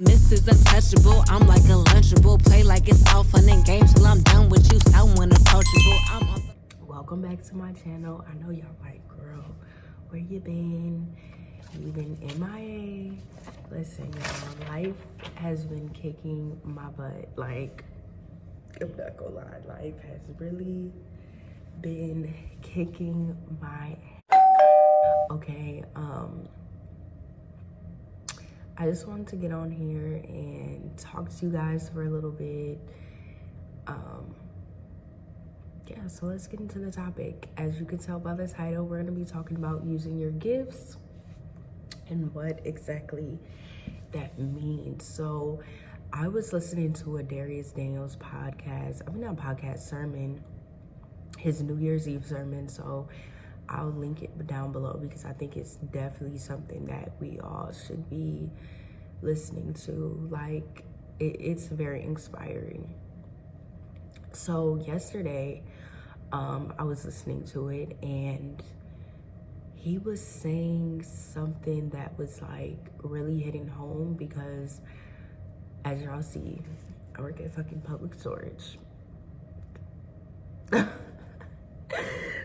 Mrs. Untouchable, I'm like a Lunchable. Play like it's all fun and games till I'm done with you. Someone approachable. Welcome back to my channel. I know y'all like, girl, where you been? You been MIA? Listen, y'all, life has been kicking my butt. Like, I'm not gonna lie, life has really been kicking my ass. Okay, I just wanted to get on here and talk to you guys for a little bit. Yeah, so let's get into the topic. As you can tell by the title, we're gonna be talking about using your gifts and what exactly that means. So I was listening to a Darius Daniels podcast, not podcast, sermon, his New Year's Eve sermon. So I'll link it down below because I think it's definitely something that we all should be listening to. Like, it's very inspiring. So yesterday, I was listening to it and he was saying something that was like really hitting home because, as y'all see, I work at fucking public storage.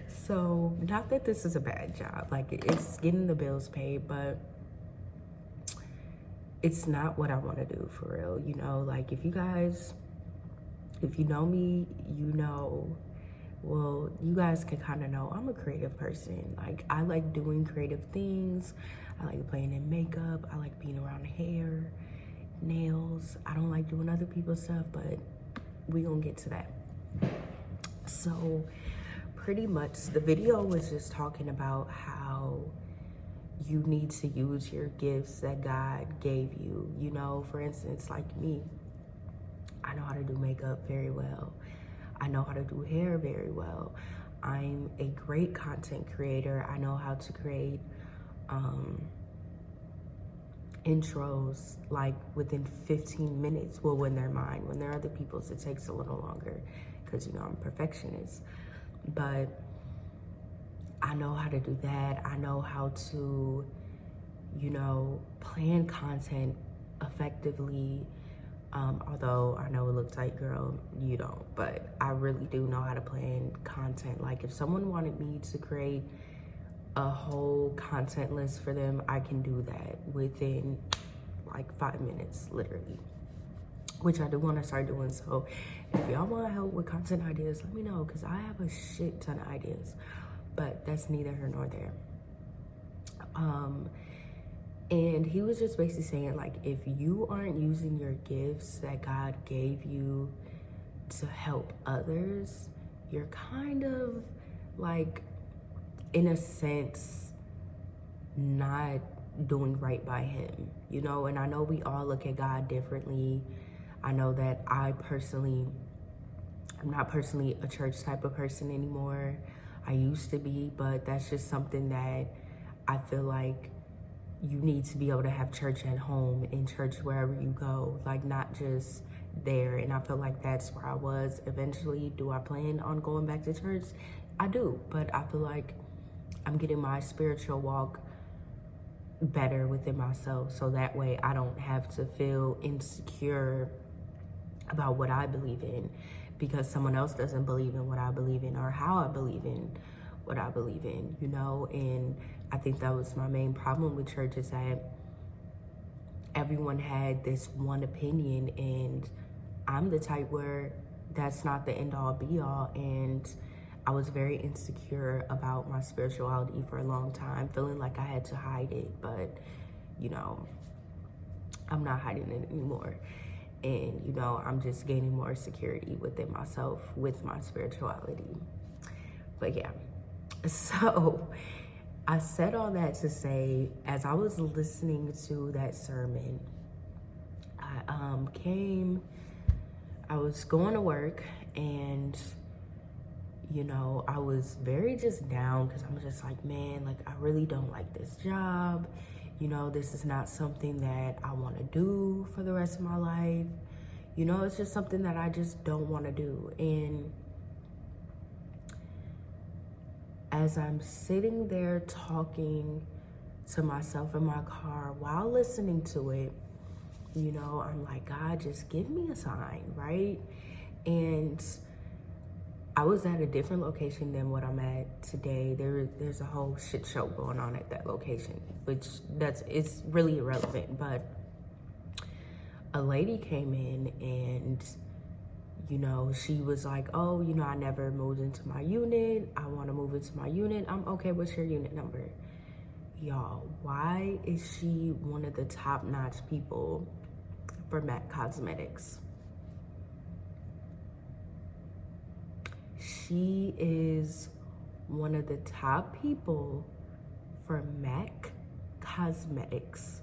So, not that this is a bad job, like it's getting the bills paid, but it's not what I want to do for real. You know, like if you know me, you know, well, you guys can kind of know I'm a creative person. Like, I like doing creative things. I like playing in makeup. I like being around hair, nails. I don't like doing other people's stuff, but we gonna get to that. So pretty much the video was just talking about how you need to use your gifts that God gave you. You know, for instance, like me, I know how to do makeup very well. I know how to do hair very well. I'm a great content creator. I know how to create intros like within 15 minutes. Well, when they're mine. When they're other people's, it takes a little longer because, you know, I'm a perfectionist. But I know how to do that. I know how to, you know, plan content effectively. Although I know it looks like, girl, you don't, but I really do know how to plan content. Like, if someone wanted me to create a whole content list for them, I can do that within like 5 minutes, literally, which I do want to start doing. So if y'all want help with content ideas, let me know, because I have a shit ton of ideas, but that's neither here nor there. And he was just basically saying, like, if you aren't using your gifts that God gave you to help others, you're kind of like, in a sense, not doing right by him, you know? And I know we all look at God differently. I know that I'm not personally a church type of person anymore. I used to be, but that's just something that I feel like you need to be able to have church at home and church wherever you go, like not just there. And I feel like that's where I was. Eventually, do I plan on going back to church? I do, but I feel like I'm getting my spiritual walk better within myself, so that way I don't have to feel insecure about what I believe in because someone else doesn't believe in what I believe in or how I believe in what I believe in, you know? And I think that was my main problem with church, is that everyone had this one opinion, and I'm the type where that's not the end all be all. And I was very insecure about my spirituality for a long time, feeling like I had to hide it, but you know, I'm not hiding it anymore. And you know, I'm just gaining more security within myself with my spirituality. But yeah, so I said all that to say, as I was listening to that sermon, I was going to work, and you know, I was very just down because I'm just like, man, like I really don't like this job. You know, this is not something that I want to do for the rest of my life. You know, it's just something that I just don't want to do. And as I'm sitting there talking to myself in my car while listening to it, You know, I'm like, God, just give me a sign, right? And I was at a different location than what I'm at today. There's a whole shit show going on at that location, which it's really irrelevant. But a lady came in and, you know, she was like, oh, you know, I never moved into my unit. I want to move into my unit. I'm okay. What's your unit number? Y'all, why is she one of the top-notch people for MAC Cosmetics? She is one of the top people for MAC Cosmetics.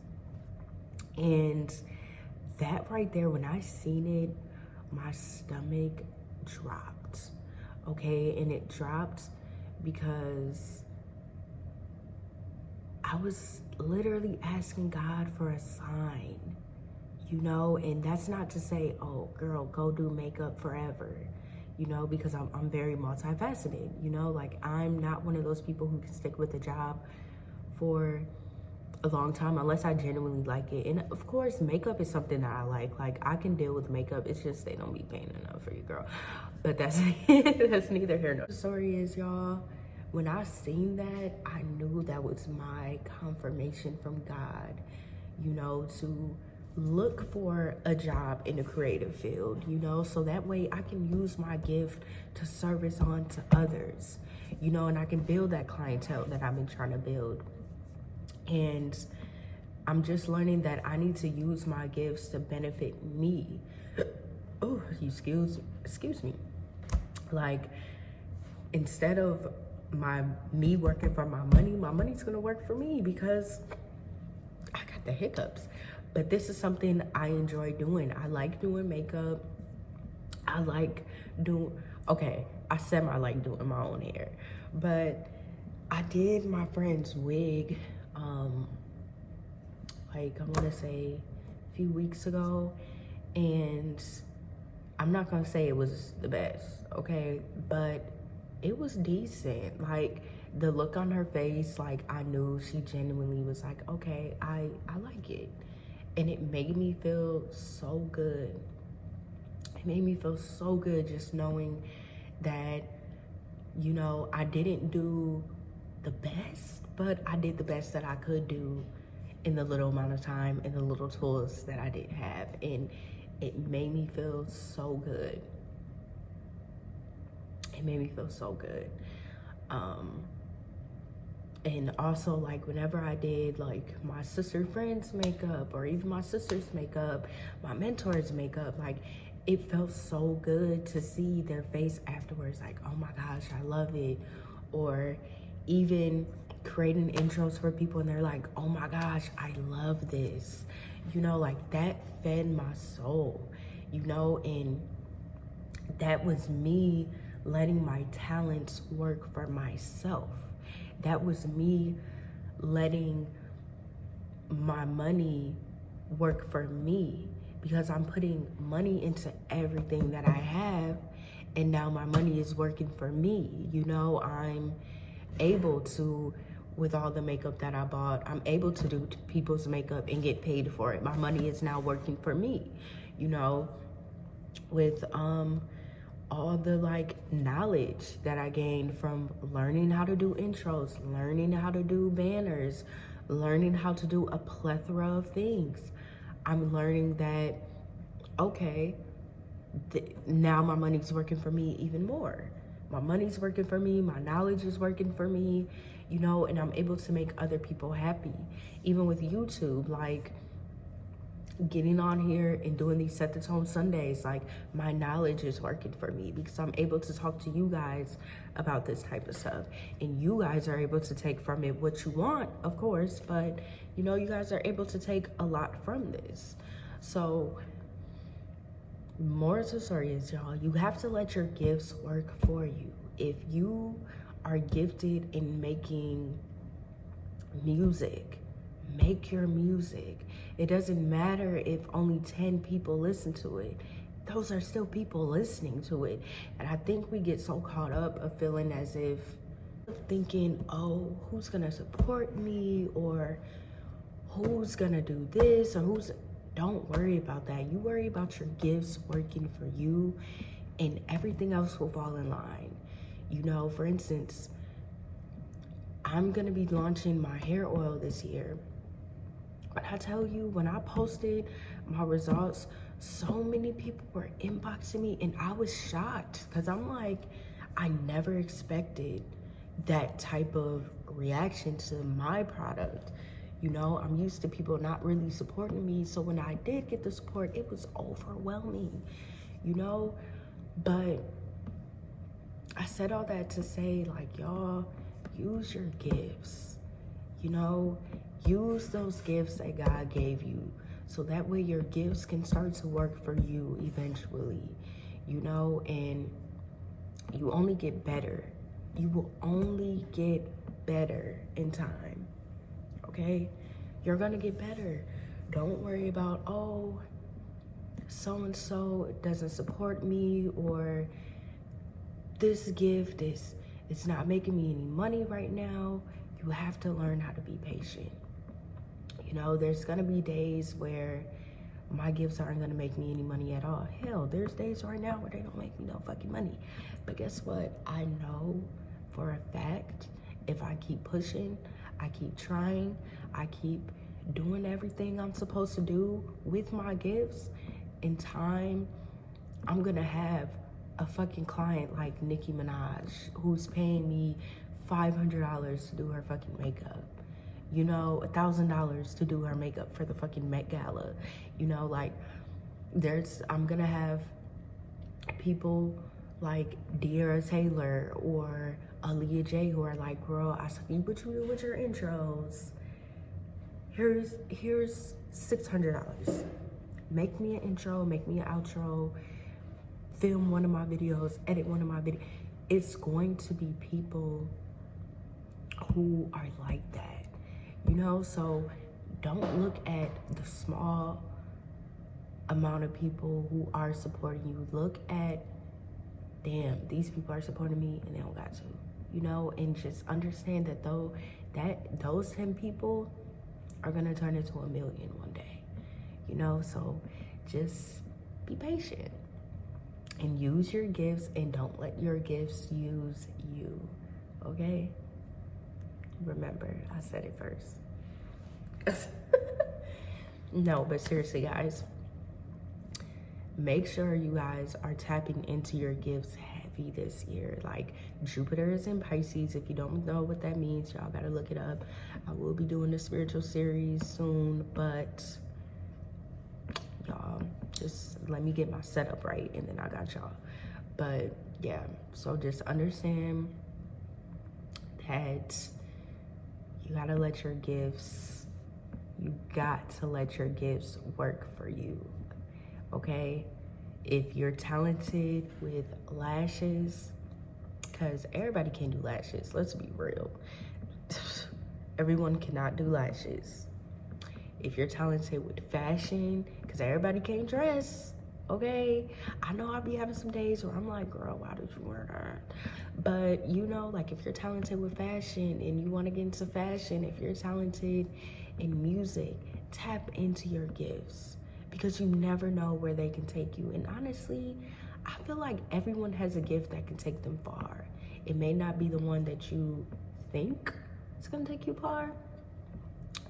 And that right there, when I seen it, my stomach dropped, okay? And it dropped because I was literally asking God for a sign, you know? And that's not to say, oh, girl, go do makeup forever, you know, because I'm very multifaceted, you know? Like, I'm not one of those people who can stick with a job for a long time unless I genuinely like it. And of course, makeup is something that I like. Like, I can deal with makeup. It's just they don't be paying enough for you, girl. But that's that's neither here nor there. The story is, y'all, when I seen that, I knew that was my confirmation from God, you know, to look for a job in the creative field, you know, so that way I can use my gift to service on to others, you know, and I can build that clientele that I've been trying to build. And I'm just learning that I need to use my gifts to benefit me. Oh, excuse me. Like, instead of me working for my money's gonna work for me because I got the hiccups. But this is something I enjoy doing. I like doing makeup. I like doing, okay, I said I like doing my own hair, but I did my friend's wig, like I wanna say a few weeks ago, and I'm not gonna say it was the best, okay, but it was decent. Like, the look on her face, like, I knew she genuinely was like, okay, I like it. And it made me feel so good. It made me feel so good just knowing that, you know, I didn't do the best, but I did the best that I could do in the little amount of time and the little tools that I did have. And it made me feel so good. It made me feel so good. And also, like, whenever I did, like, my sister friends' makeup or even my sister's makeup, my mentor's makeup, like, it felt so good to see their face afterwards, like, oh my gosh, I love it. Or even creating intros for people and they're like, oh my gosh, I love this. You know, like, that fed my soul, you know, and that was me letting my talents work for myself. That was me letting my money work for me, because I'm putting money into everything that I have, and now my money is working for me. You know, I'm able to, with all the makeup that I bought, I'm able to do people's makeup and get paid for it. My money is now working for me, you know, with all the, like, knowledge that I gained from learning how to do intros, learning how to do banners, learning how to do a plethora of things. I'm learning that, okay, now my money's working for me even more. My money's working for me, my knowledge is working for me, you know, and I'm able to make other people happy. Even with YouTube, like, getting on here and doing these Set the Tone Sundays, like, my knowledge is working for me because I'm able to talk to you guys about this type of stuff, and you guys are able to take from it what you want, of course, but, you know, you guys are able to take a lot from this. So, more to the story is, y'all, you have to let your gifts work for you. If you are gifted in making music, make your music. It doesn't matter if only 10 people listen to it. Those are still people listening to it. And I think we get so caught up of feeling as if thinking, oh, who's gonna support me, or who's gonna do this, or who's, don't worry about that. You worry about your gifts working for you, and everything else will fall in line. You know, for instance, I'm gonna be launching my hair oil this year. But I tell you, when I posted my results, so many people were inboxing me, and I was shocked because I'm like, I never expected that type of reaction to my product. You know, I'm used to people not really supporting me. So when I did get the support, it was overwhelming, you know? But I said all that to say, like, y'all, use your gifts, you know? Use those gifts that God gave you so that way your gifts can start to work for you eventually, you know? And you only get better. You will only get better in time, okay? You're gonna get better. Don't worry about, oh, so-and-so doesn't support me, or this gift it's not making me any money right now. You have to learn how to be patient. You know, there's gonna be days where my gifts aren't gonna make me any money at all. Hell, there's days right now where they don't make me no fucking money. But guess what? I know for a fact, if I keep pushing, I keep trying, I keep doing everything I'm supposed to do with my gifts, in time, I'm gonna have a fucking client like Nicki Minaj who's paying me $500 to do her fucking makeup. You know, $1,000 to do her makeup for the fucking Met Gala. You know, like, I'm gonna have people like De'Ara Taylor or Aaliyah J who are like, girl, I see what you do with your intros. Here's $600. Make me an intro, make me an outro, film one of my videos, edit one of my videos. It's going to be people who are like that. You know, so don't look at the small amount of people who are supporting you. Look at, damn, these people are supporting me and they don't got to, you know, and just understand that those 10 people are gonna turn into 1 million one day, you know. So just be patient and use your gifts, and don't let your gifts use you, okay? Remember, I said it first. No, but seriously, guys, make sure you guys are tapping into your gifts heavy this year. Like, Jupiter is in Pisces. If you don't know what that means, y'all gotta look it up. I will be doing a spiritual series soon, but y'all, just let me get my setup right, and then I got y'all. But yeah, so just understand that you gotta let your gifts, you got to let your gifts work for you, okay? If you're talented with lashes, because everybody can do lashes, let's be real. Everyone cannot do lashes. If you're talented with fashion, because everybody can't dress, okay? I know I'll be having some days where I'm like, girl, why did you wear that? But, you know, like, if you're talented with fashion and you want to get into fashion, if you're talented in music, tap into your gifts, because you never know where they can take you. And honestly, I feel like everyone has a gift that can take them far. It may not be the one that you think is going to take you far,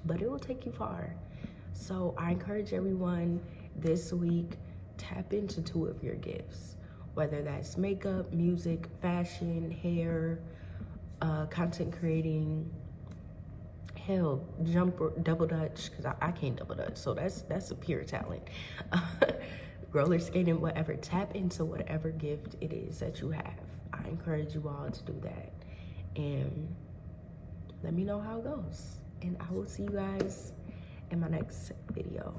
but it will take you far. So I encourage everyone this week, tap into 2 of your gifts, whether that's makeup, music, fashion, hair, content creating, hell, double dutch, because I can't double dutch, so that's a pure talent. Roller skating, whatever. Tap into whatever gift it is that you have. I encourage you all to do that, and let me know how it goes. And I will see you guys in my next video.